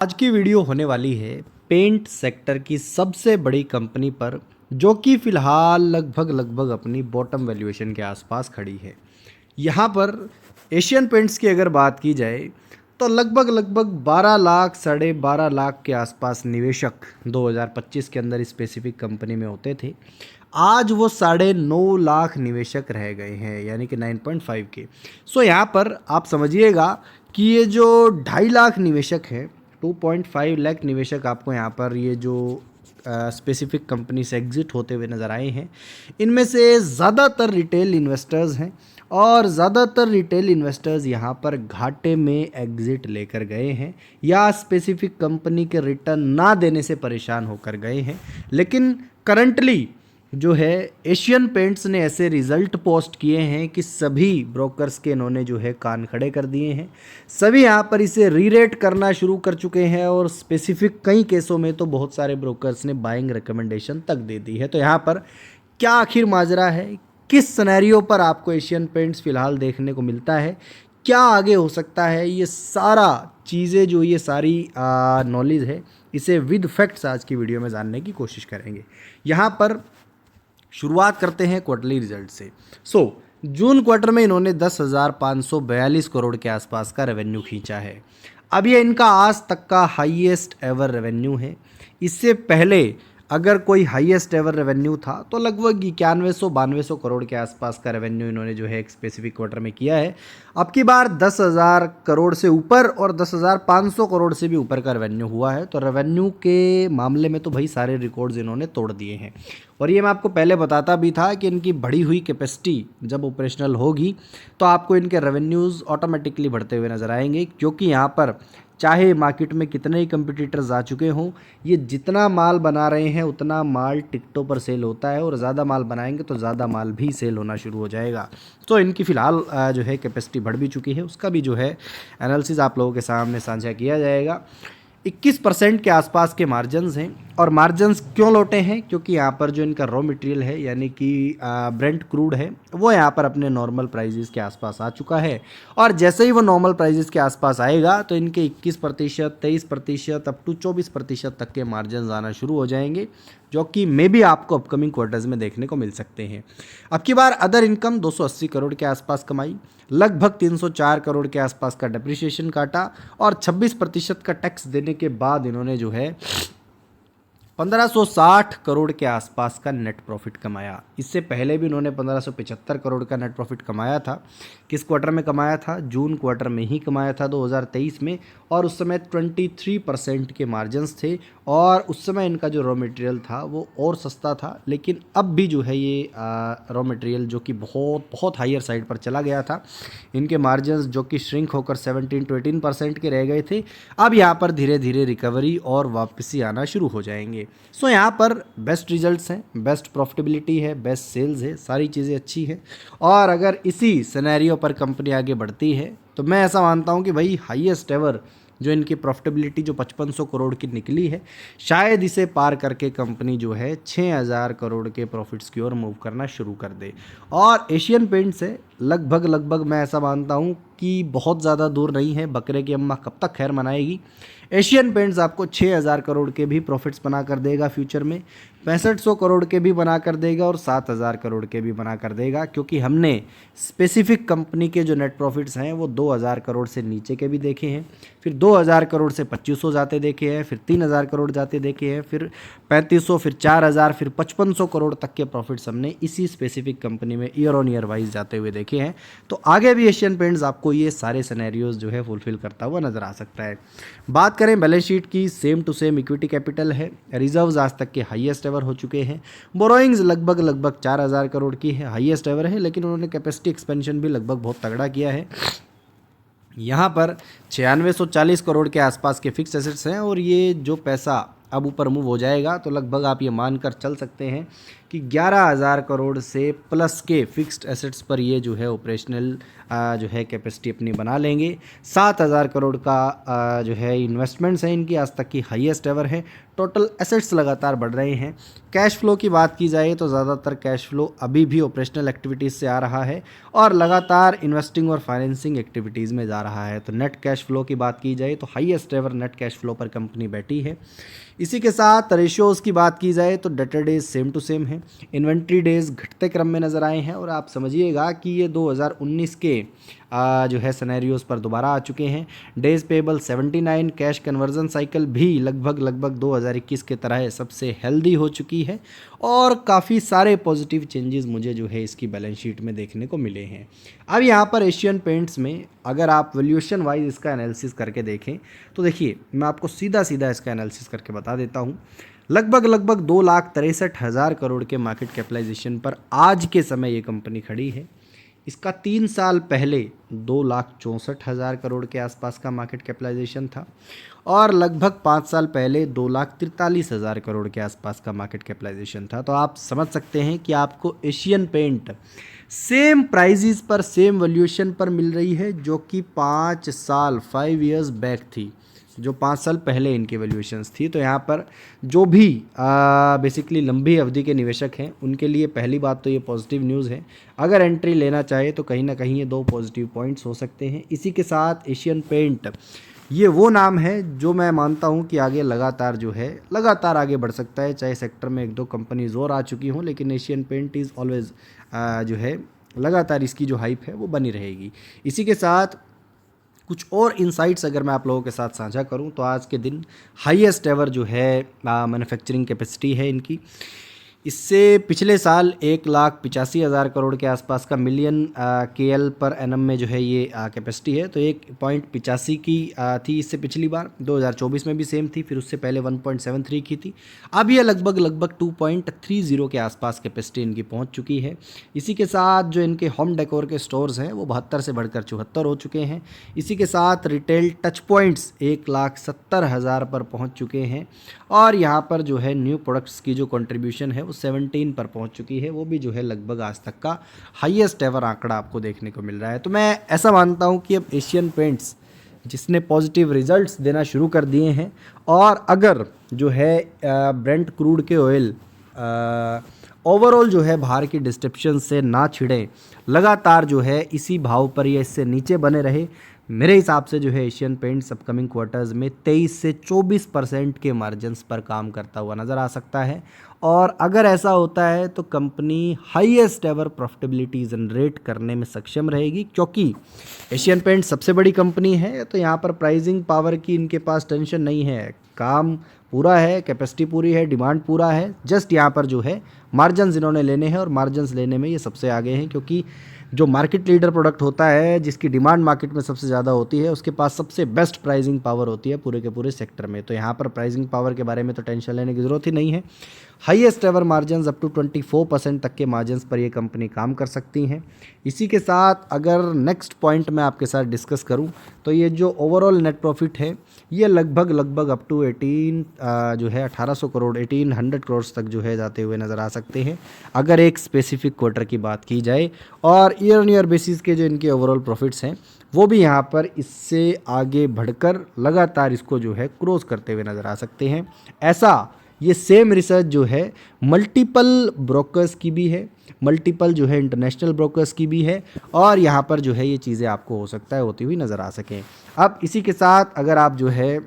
आज की वीडियो होने वाली है पेंट सेक्टर की सबसे बड़ी कंपनी पर, जो कि फ़िलहाल लगभग अपनी बॉटम वैल्यूएशन के आसपास खड़ी है। यहाँ पर एशियन पेंट्स की अगर बात की जाए तो लगभग 12 लाख साढ़े 12 लाख के आसपास निवेशक 2025 के अंदर स्पेसिफिक कंपनी में होते थे। आज वो 9.5 लाख निवेशक रह गए हैं, यानी कि 9.5 के। सो यहाँ पर आप समझिएगा कि ये जो 2.5 लाख निवेशक हैं, 2.5 लाख निवेशक आपको यहाँ पर ये जो स्पेसिफिक कंपनी से एग्ज़िट होते हुए नज़र आए हैं, इनमें से ज़्यादातर रिटेल इन्वेस्टर्स हैं और ज़्यादातर रिटेल इन्वेस्टर्स यहाँ पर घाटे में एग्ज़िट लेकर गए हैं या स्पेसिफिक कंपनी के रिटर्न ना देने से परेशान होकर गए हैं। लेकिन करंटली जो है एशियन पेंट्स ने ऐसे रिज़ल्ट पोस्ट किए हैं कि सभी ब्रोकर्स के इन्होंने जो है कान खड़े कर दिए हैं। सभी यहाँ पर इसे रीरेट करना शुरू कर चुके हैं और स्पेसिफिक कई केसों में तो बहुत सारे ब्रोकर्स ने बाइंग रिकमेंडेशन तक दे दी है। तो यहाँ पर क्या आखिर माजरा है, किस सिनेरियो पर आपको एशियन पेंट्स फ़िलहाल देखने को मिलता है, क्या आगे हो सकता है, ये सारा चीज़ें जो ये सारी नॉलेज है, इसे विद फैक्ट्स आज की वीडियो में जानने की कोशिश करेंगे। यहाँ पर शुरुआत करते हैं क्वार्टरली रिजल्ट से। जून क्वार्टर में इन्होंने 10,542 करोड़ के आसपास का रेवेन्यू खींचा है। अब ये इनका आज तक का हाईएस्ट एवर रेवेन्यू है। इससे पहले अगर कोई हाईएस्ट एवर रेवेन्यू था तो लगभग 9100-9200 करोड़ के आसपास का रेवेन्यू इन्होंने जो है एक स्पेसिफिक क्वार्टर में किया है। अब की बार 10,000 करोड़ से ऊपर और 10,500 करोड़ से भी ऊपर का रेवेन्यू हुआ है। तो रेवेन्यू के मामले में तो भाई सारे रिकॉर्ड्स इन्होंने तोड़ दिए हैं। और ये मैं आपको पहले बताता भी था कि इनकी बढ़ी हुई कैपेसिटी जब ऑपरेशनल होगी तो आपको इनके रेवेन्यूज़ ऑटोमेटिकली बढ़ते हुए नज़र आएंगे, क्योंकि यहाँ पर चाहे मार्केट में कितने ही कंपटीटर्स आ चुके हों, ये जितना माल बना रहे हैं उतना माल टिकटों पर सेल होता है और ज़्यादा माल बनाएंगे तो ज़्यादा माल भी सेल होना शुरू हो जाएगा। तो इनकी फ़िलहाल जो है कैपेसिटी बढ़ भी चुकी है, उसका भी जो है एनालिसिस आप लोगों के सामने साझा किया जाएगा। 21% के आसपास के मार्जिन्स हैं। और मार्जिन्स क्यों लौटे हैं? क्योंकि यहाँ पर जो इनका रॉ मटेरियल है यानी कि ब्रेंट क्रूड है, वो यहाँ पर अपने नॉर्मल प्राइजेस के आसपास आ चुका है। और जैसे ही वो नॉर्मल प्राइजेस के आसपास आएगा तो इनके 21%, 23%, अप टू 24% तक के मार्जिन्स आना शुरू हो जाएंगे, जो कि मे भी आपको अपकमिंग क्वार्टर्स में देखने को मिल सकते हैं। अब की बार अदर इनकम 280 करोड़ के आसपास कमाई, लगभग 304 करोड़ के आसपास का डेप्रिसिएशन काटा और 26% का टैक्स देने के बाद इन्होंने जो है 1560 करोड़ के आसपास का नेट प्रॉफिट कमाया। इससे पहले भी उन्होंने 1575 करोड़ का नेट प्रॉफिट कमाया था। किस क्वार्टर में कमाया था? जून क्वार्टर में ही कमाया था 2023 में। और उस समय 23% के मार्जिन्स थे और उस समय इनका जो रॉ मटेरियल था वो और सस्ता था। लेकिन अब भी जो है ये रॉ मटेरियल जो कि बहुत हायर साइड पर चला गया था, इनके मार्जिन्स जो कि श्रिंक होकर 17-18% के रह गए थे, अब यहाँ पर धीरे धीरे रिकवरी और वापसी आना शुरू हो जाएंगे। यहाँ पर बेस्ट रिजल्ट्स हैं, बेस्ट प्रॉफिटेबिलिटी है, बेस्ट सेल्स है, सारी चीज़ें अच्छी हैं। और अगर इसी सिनेरियो पर कंपनी आगे बढ़ती है तो मैं ऐसा मानता हूँ कि भाई हाईएस्ट एवर जो इनकी प्रॉफिटेबिलिटी जो 5500 करोड़ की निकली है, शायद इसे पार करके कंपनी जो है 6000 करोड़ के प्रॉफिट्स की ओर मूव करना शुरू कर दे। और एशियन पेंट से लगभग मैं ऐसा मानता हूँ कि बहुत ज़्यादा दूर नहीं है। बकरे की अम्मा कब तक खैर मनाएगी। एशियन पेंट्स आपको 6000 करोड़ के भी प्रॉफिट्स बना कर देगा फ्यूचर में, 6500 करोड़ के भी बना कर देगा और 7000 करोड़ के भी बना कर देगा, क्योंकि हमने स्पेसिफिक कंपनी के जो नेट प्रॉफिट्स हैं वो 2000 करोड़ से नीचे के भी देखे हैं, फिर 2000 करोड़ से 2500 जाते देखे हैं, फिर 3000 करोड़ जाते देखे हैं, फिर 3500, फिर 4000, फिर 5500 करोड़ तक के प्रॉफिट्स हमने इसी स्पेसिफिक कंपनी में ईयर ऑन ईयर वाइज जाते हुए देखे हैं। तो आगे भी एशियन पेंट्स आपको ये सारे सिनेरियोज जो है फुलफिल करता हुआ नजर आ सकता है। बात करें बैलेंस शीट की, same to same equity capital है, रिजर्व्स आज तक के हाईएस्ट एवर हो चुके हैं, बोरोइंग्स लगभग 4000 करोड़ की है, हाईएस्ट एवर है। लेकिन उन्होंने कैपेसिटी एक्सपेंशन भी लगभग बहुत तगड़ा किया है। यहाँ पर 9640 करोड़ के आसपास के फिक्स एसेट्स हैं और ये जो पैसा अब ऊपर मूव हो जाएगा तो लगभग आप ये मानकर चल सकते हैं कि 11,000 करोड़ से प्लस के फिक्स्ड एसेट्स पर ये जो है ऑपरेशनल जो है कैपेसिटी अपनी बना लेंगे। 7,000 करोड़ का जो है इन्वेस्टमेंट्स हैं इनकी, आज तक की हाईएस्ट एवर है। टोटल एसेट्स लगातार बढ़ रहे हैं। कैश फ्लो की बात की जाए तो ज़्यादातर कैश फ्लो अभी भी ऑपरेशनल एक्टिविटीज़ से आ रहा है और लगातार इन्वेस्टिंग और फाइनेंसिंग एक्टिविटीज़ में जा रहा है। तो नेट कैश फ्लो की बात की जाए तो highest ever net cash flow पर कंपनी बैठी है। इसी के साथ रेशियोज़ की बात की जाए तो debtor days same to same है। इन्वेंट्री डेज़ घटते क्रम में नज़र आए हैं और आप समझिएगा कि ये 2019 के जो है सिनेरियोज़ पर दोबारा आ चुके हैं। Days payable 79, cash conversion cycle भी लगभग 2021 के तरह सबसे हेल्दी हो चुकी है और काफ़ी सारे पॉजिटिव चेंजेस मुझे जो है इसकी बैलेंस शीट में देखने को मिले हैं। अब यहाँ पर एशियन पेंट्स में अगर आप वैल्यूएशन वाइज इसका एनालिसिस करके देखें तो देखिए मैं आपको सीधा इसका एनालिसिस करके बता देता हूँ। लगभग 2,63,000 करोड़ के मार्केट कैपिटलाइजेशन पर आज के समय ये कंपनी खड़ी है। इसका 3 साल पहले 2,64,000 करोड़ के आसपास का मार्केट कैपिटलाइजेशन था और लगभग 5 साल पहले 2,43,000 करोड़ के आसपास का मार्केट कैपिटलाइजेशन था। तो आप समझ सकते हैं कि आपको एशियन पेंट सेम प्राइजेस पर सेम वैल्यूएशन पर मिल रही है जो कि 5 इयर्स बैक थी, जो 5 साल पहले इनकी वैल्यूएशंस थी। तो यहाँ पर जो भी बेसिकली लंबी अवधि के निवेशक हैं उनके लिए पहली बात तो ये पॉजिटिव न्यूज़ है। अगर एंट्री लेना चाहे तो कहीं ना कहीं ये 2 पॉजिटिव पॉइंट्स हो सकते हैं। इसी के साथ एशियन पेंट ये वो नाम है जो मैं मानता हूँ कि आगे लगातार आगे बढ़ सकता है। चाहे सेक्टर में 1-2 कंपनीज और आ चुकी हों, लेकिन एशियन पेंट इज़ ऑलवेज जो है लगातार इसकी जो हाइप है वो बनी रहेगी। इसी के साथ कुछ और इनसाइट्स अगर मैं आप लोगों के साथ साझा करूं तो आज के दिन हाईएस्ट एवर जो है मैन्युफैक्चरिंग कैपेसिटी है इनकी। इससे पिछले साल 1,85,000 करोड़ के आसपास का मिलियन KL पर एनम में जो है ये कैपेसिटी है। तो 1.85 की थी इससे पिछली बार, 2024 में भी सेम थी, फिर उससे पहले 1.73 की थी। अब ये लगभग 2.30 के आसपास कैपेसिटी इनकी पहुंच चुकी है। इसी के साथ जो इनके होम डेकोर के स्टोर्स हैं वो 72 से बढ़कर 74 हो चुके हैं। इसी के साथ रिटेल टच पॉइंट्स 1,70,000 पर पहुँच चुके हैं और यहाँ पर जो है न्यू प्रोडक्ट्स की जो कॉन्ट्रीब्यूशन है 17 पर पहुंच चुकी है, वो भी जो है लगभग आज तक का हाईएस्ट एवर आंकड़ा आपको देखने को मिल रहा है। तो मैं ऐसा मानता हूं कि अब एशियन पेंट्स जिसने पॉजिटिव रिजल्ट्स देना शुरू कर दिए हैं और अगर जो है ब्रेंट क्रूड के ऑयल ओवरऑल जो है बाहर की डिस्ट्रिप्शन से ना छिड़े, लगातार जो है इसी भाव पर या इससे नीचे बने रहे, मेरे हिसाब से जो है एशियन पेंट्स अपकमिंग क्वार्टर्स में 23 से 24% के मार्जिन्स पर काम करता हुआ नज़र आ सकता है। और अगर ऐसा होता है तो company highest ever profitability generate करने में सक्षम रहेगी, क्योंकि एशियन पेंट सबसे बड़ी कंपनी है। तो यहाँ पर प्राइसिंग पावर की इनके पास टेंशन नहीं है, काम पूरा है, कैपेसिटी पूरी है, डिमांड पूरा है। जस्ट यहाँ पर जो है मार्जिन्स इन्होंने लेने हैं और मार्जिन्स लेने में ये सबसे आगे हैं, क्योंकि जो मार्केट लीडर प्रोडक्ट होता है जिसकी डिमांड मार्केट में सबसे ज़्यादा होती है उसके पास सबसे बेस्ट प्राइसिंग पावर होती है पूरे के पूरे सेक्टर में। तो यहाँ पर प्राइसिंग पावर के बारे में तो टेंशन लेने की ज़रूरत ही नहीं है। Highest ever margins up to 24% तक के मार्जिन्स पर ये कंपनी काम कर सकती हैं। इसी के साथ अगर नेक्स्ट पॉइंट मैं आपके साथ डिस्कस करूं तो ये जो ओवरऑल नेट प्रॉफिट है ये लगभग अप टू 1800 करोड़ 1800 करोड़ तक जो है जाते हुए नज़र आ सकते हैं अगर एक स्पेसिफिक क्वार्टर की बात की जाए। और ईयर ऑन ईयर बेसिस के जो इनके ओवरऑल प्रॉफिट्स हैं वो भी यहाँ पर इससे आगे बढ़कर लगातार इसको जो है क्रॉस करते हुए नज़र आ सकते हैं। ऐसा ये सेम रिसर्च जो है मल्टीपल ब्रोकर्स की भी है, मल्टीपल जो है इंटरनेशनल ब्रोकर्स की भी है, और यहाँ पर जो है ये चीज़ें आपको हो सकता है होती हुई नज़र आ सकें। अब इसी के साथ अगर आप जो है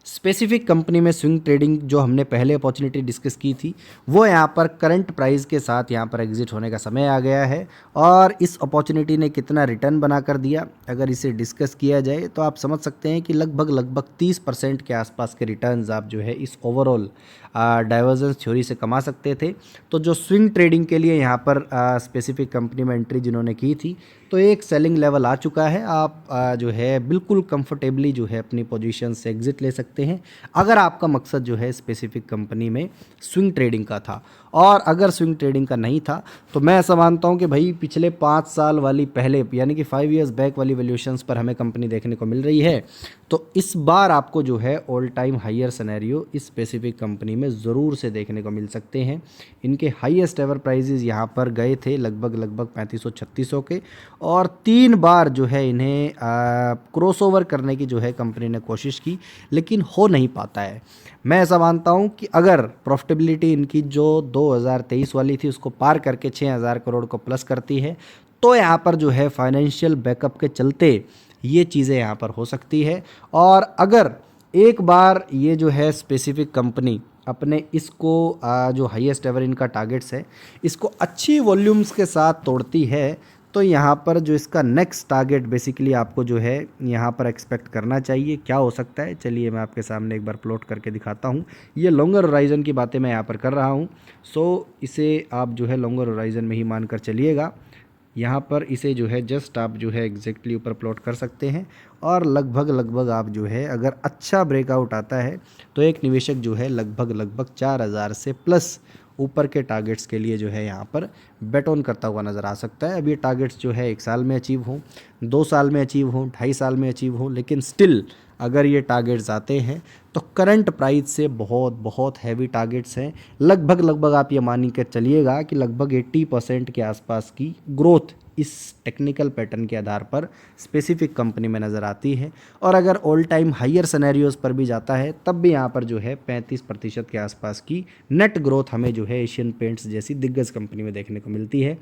स्पेसिफिक कंपनी में स्विंग ट्रेडिंग जो हमने पहले अपॉर्चुनिटी डिस्कस की थी वो यहाँ पर करंट प्राइस के साथ यहाँ पर एग्जिट होने का समय आ गया है। और इस अपॉर्चुनिटी ने कितना रिटर्न बना कर दिया अगर इसे डिस्कस किया जाए तो आप समझ सकते हैं कि लगभग 30% के आसपास के रिटर्न्स आप जो है इस ओवरऑल डाइवर्जेंस थ्योरी से कमा सकते थे। तो जो स्विंग ट्रेडिंग के लिए यहाँ पर स्पेसिफिक कंपनी में एंट्री जिन्होंने की थी तो एक सेलिंग लेवल आ चुका है, आप जो है बिल्कुल कंफर्टेबली जो है अपनी पोजीशन से एग्जिट ले सकते सकते हैं अगर आपका मकसद जो है स्पेसिफिक कंपनी में स्विंग ट्रेडिंग का था। और अगर स्विंग ट्रेडिंग का नहीं था तो मैं ऐसा मानता हूं कि भाई पिछले 5 साल वाली पहले यानी कि 5 इयर्स बैक वाली वैल्यूएशंस पर हमें कंपनी देखने को मिल रही है, तो इस बार आपको जो है ऑल टाइम हायर सिनेरियो इस स्पेसिफिक कंपनी में ज़रूर से देखने को मिल सकते हैं। इनके हाईएस्ट एवर प्राइजेज यहाँ पर गए थे लगभग 3500-3600 के, और 3 बार जो है इन्हें क्रॉसओवर करने की जो है कंपनी ने कोशिश की, लेकिन हो नहीं पाता है। मैं ऐसा मानता हूँ कि अगर प्रॉफिटेबिलिटी इनकी जो 2023 वाली थी उसको पार करके 6000 करोड़ को प्लस करती है, तो यहाँ पर जो है फाइनेंशियल बैकअप के चलते ये चीज़ें यहाँ पर हो सकती है। और अगर एक बार ये जो है स्पेसिफिक कंपनी अपने इसको जो हाईएस्ट एवर इनका टारगेट्स है इसको अच्छी वॉल्यूम्स के साथ तोड़ती है, तो यहाँ पर जो इसका नेक्स्ट टारगेट बेसिकली आपको जो है यहाँ पर एक्सपेक्ट करना चाहिए। क्या हो सकता है, चलिए मैं आपके सामने एक बार प्लॉट करके दिखाता हूँ। ये लॉन्गर होराइज़न की बातें मैं यहाँ पर कर रहा हूँ, सो इसे आप जो है लॉन्गर होराइज़न में ही मान कर चलिएगा। यहाँ पर इसे जो है जस्ट आप जो है एग्जैक्टली ऊपर प्लॉट कर सकते हैं, और लगभग आप जो है अगर अच्छा ब्रेकआउट आता है तो एक निवेशक जो है लगभग 4000 से प्लस ऊपर के टारगेट्स के लिए जो है यहाँ पर बेट ऑन करता हुआ नज़र आ सकता है। अब ये टारगेट्स जो है 1 साल में अचीव हों, 2 साल में अचीव हों, 2.5 साल में अचीव हों, लेकिन स्टिल अगर ये टारगेट्स आते हैं तो करंट प्राइस से बहुत हैवी टारगेट्स हैं। लगभग आप ये मान के चलिएगा कि लगभग 80% के आसपास की ग्रोथ इस टेक्निकल पैटर्न के आधार पर स्पेसिफिक कंपनी में नज़र आती है। और अगर ऑल टाइम हायर सिनेरियोज पर भी जाता है तब भी यहाँ पर जो है 35% के आसपास की नेट ग्रोथ हमें जो है एशियन पेंट्स जैसी दिग्गज कंपनी में देखने को मिलती है।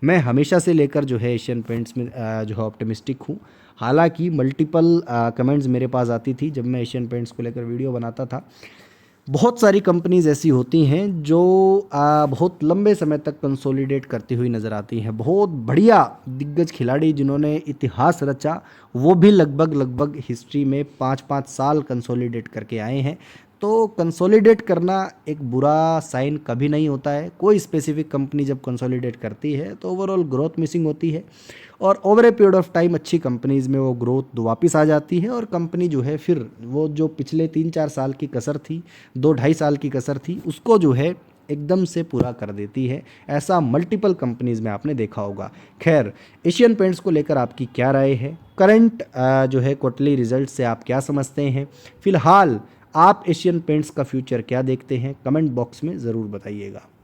मैं हमेशा से लेकर जो है एशियन पेंट्स में जो है ऑप्टिमिस्टिक हूँ। हालांकि मल्टीपल कमेंट्स मेरे पास आती थी जब मैं एशियन पेंट्स को लेकर वीडियो बनाता था। बहुत सारी कंपनीज ऐसी होती हैं जो बहुत लंबे समय तक कंसोलिडेट करती हुई नज़र आती हैं। बहुत बढ़िया दिग्गज खिलाड़ी जिन्होंने इतिहास रचा वो भी लगभग हिस्ट्री में 5-5 साल कंसोलिडेट करके आए हैं। तो कंसोलिडेट करना एक बुरा साइन कभी नहीं होता है। कोई स्पेसिफिक कंपनी जब कंसोलिडेट करती है तो ओवरऑल ग्रोथ मिसिंग होती है, और over a period of time अच्छी कंपनीज़ में वो ग्रोथ वापस आ जाती है, और कंपनी जो है फिर वो जो पिछले 3-4 साल की कसर थी, 2-2.5 साल की कसर थी, उसको जो है एकदम से पूरा कर देती है। ऐसा मल्टीपल कंपनीज़ में आपने देखा होगा। खैर, एशियन पेंट्स को लेकर आपकी क्या राय है? करंट जो है क्वार्टरली रिजल्ट से आप क्या समझते हैं? फिलहाल आप एशियन पेंट्स का फ्यूचर क्या देखते हैं? कमेंट बॉक्स में ज़रूर बताइएगा।